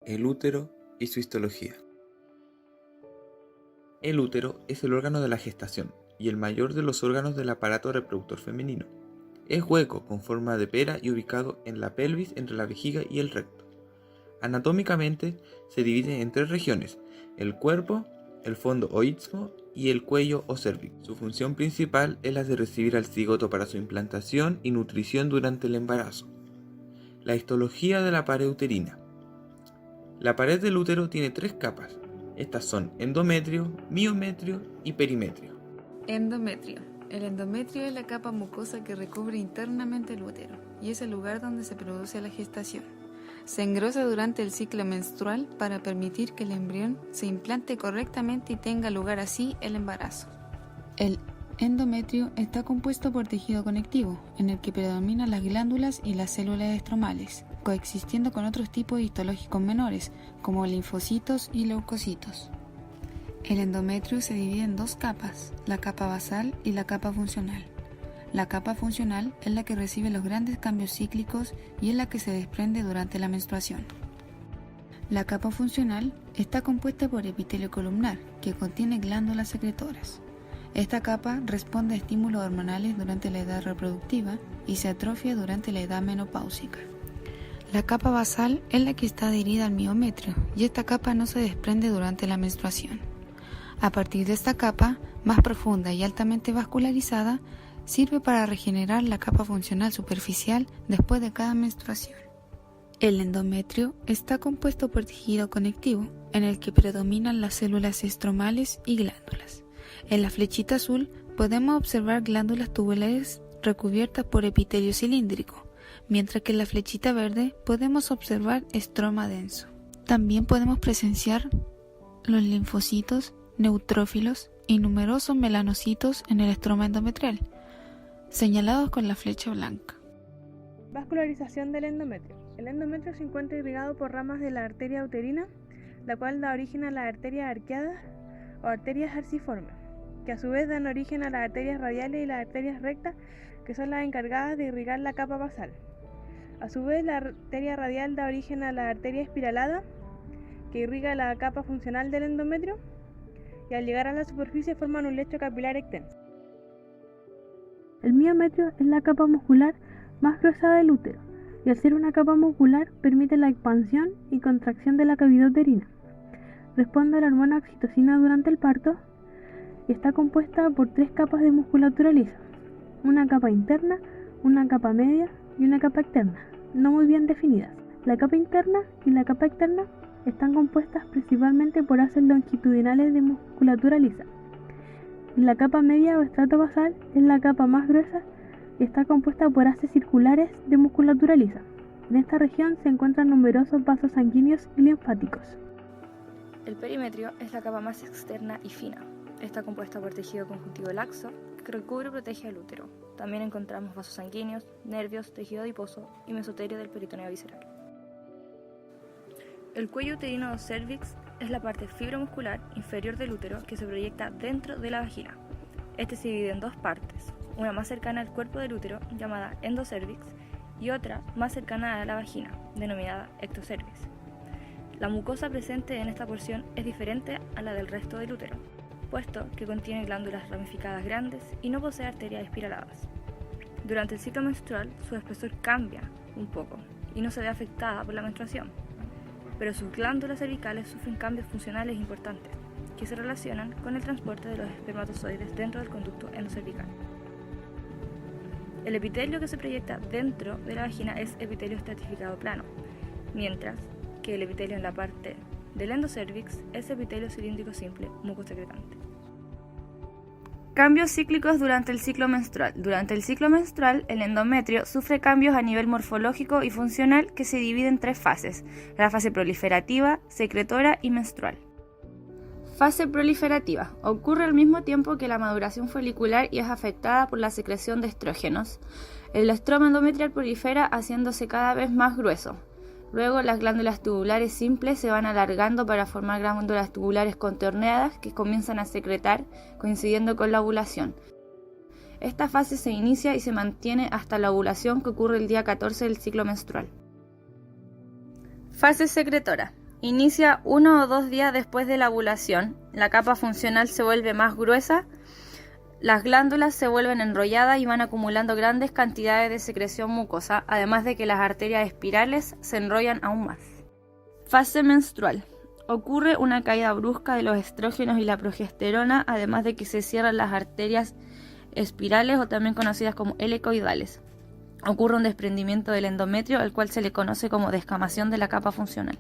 El útero y su histología. El útero es el órgano de la gestación y el mayor de los órganos del aparato reproductor femenino. Es hueco con forma de pera y ubicado en la pelvis entre la vejiga y el recto. Anatómicamente se divide en tres regiones: el cuerpo, el fondo o istmo y el cuello o cérvix. Su función principal es la de recibir al cigoto para su implantación y nutrición durante el embarazo. La histología de la pared uterina. La pared del útero tiene tres capas. Estas son endometrio, miometrio y perimetrio. Endometrio. El endometrio es la capa mucosa que recubre internamente el útero y es el lugar donde se produce la gestación. Se engrosa durante el ciclo menstrual para permitir que el embrión se implante correctamente y tenga lugar así el embarazo. El endometrio está compuesto por tejido conectivo, en el que predominan las glándulas y las células estromales, coexistiendo con otros tipos histológicos menores, como linfocitos y leucocitos. El endometrio se divide en dos capas, la capa basal y la capa funcional. La capa funcional es la que recibe los grandes cambios cíclicos y es la que se desprende durante la menstruación. La capa funcional está compuesta por epitelio columnar, que contiene glándulas secretoras. Esta capa responde a estímulos hormonales durante la edad reproductiva y se atrofia durante la edad menopáusica. La capa basal es la que está adherida al miometrio y esta capa no se desprende durante la menstruación. A partir de esta capa, más profunda y altamente vascularizada, sirve para regenerar la capa funcional superficial después de cada menstruación. El endometrio está compuesto por tejido conectivo, en el que predominan las células estromales y glándulas. En la flechita azul podemos observar glándulas tubulares recubiertas por epitelio cilíndrico, mientras que en la flechita verde podemos observar estroma denso. También podemos presenciar los linfocitos, neutrófilos y numerosos melanocitos en el estroma endometrial, señalados con la flecha blanca. Vascularización del endometrio. El endometrio se encuentra irrigado por ramas de la arteria uterina, la cual da origen a las arterias arqueadas o arterias arciformes, que a su vez dan origen a las arterias radiales y las arterias rectas, que son las encargadas de irrigar la capa basal. A su vez, la arteria radial da origen a la arteria espiralada, que irriga la capa funcional del endometrio, y al llegar a la superficie forman un lecho capilar extenso. El miometrio es la capa muscular más gruesa del útero, y al ser una capa muscular permite la expansión y contracción de la cavidad uterina. Responde a la hormona oxitocina durante el parto y está compuesta por tres capas de musculatura lisa: una capa interna, una capa media y una capa externa, no muy bien definidas. La capa interna y la capa externa están compuestas principalmente por haces longitudinales de musculatura lisa. La capa media o estrato basal es la capa más gruesa y está compuesta por haces circulares de musculatura lisa. En esta región se encuentran numerosos vasos sanguíneos y linfáticos. El perimetrio es la capa más externa y fina. Está compuesta por tejido conjuntivo laxo que recubre y protege al útero. También encontramos vasos sanguíneos, nervios, tejido adiposo y mesoterio del peritoneo visceral. El cuello uterino o cervix es la parte fibromuscular inferior del útero que se proyecta dentro de la vagina. Este se divide en dos partes, una más cercana al cuerpo del útero, llamada endocervix, y otra más cercana a la vagina, denominada ectocervix. La mucosa presente en esta porción es diferente a la del resto del útero, puesto que contiene glándulas ramificadas grandes y no posee arterias espiraladas. Durante el ciclo menstrual, su espesor cambia un poco y no se ve afectada por la menstruación, pero sus glándulas cervicales sufren cambios funcionales importantes que se relacionan con el transporte de los espermatozoides dentro del conducto endocervical. El epitelio que se proyecta dentro de la vagina es epitelio estratificado plano, mientras que el epitelio en la parte del endocervix es epitelio cilíndrico simple mucosecretante. Cambios cíclicos durante el ciclo menstrual. Durante el ciclo menstrual, el endometrio sufre cambios a nivel morfológico y funcional que se dividen en tres fases: la fase proliferativa, secretora y menstrual. Fase proliferativa. Ocurre al mismo tiempo que la maduración folicular y es afectada por la secreción de estrógenos. El estroma endometrial prolifera haciéndose cada vez más grueso. Luego las glándulas tubulares simples se van alargando para formar glándulas tubulares contorneadas que comienzan a secretar coincidiendo con la ovulación. Esta fase se inicia y se mantiene hasta la ovulación, que ocurre el día 14 del ciclo menstrual. Fase secretora. Inicia 1 o 2 días después de la ovulación. La capa funcional se vuelve más gruesa, las glándulas se vuelven enrolladas y van acumulando grandes cantidades de secreción mucosa, además de que las arterias espirales se enrollan aún más. Fase menstrual. Ocurre una caída brusca de los estrógenos y la progesterona, además de que se cierran las arterias espirales o también conocidas como helicoidales. Ocurre un desprendimiento del endometrio, al cual se le conoce como descamación de la capa funcional.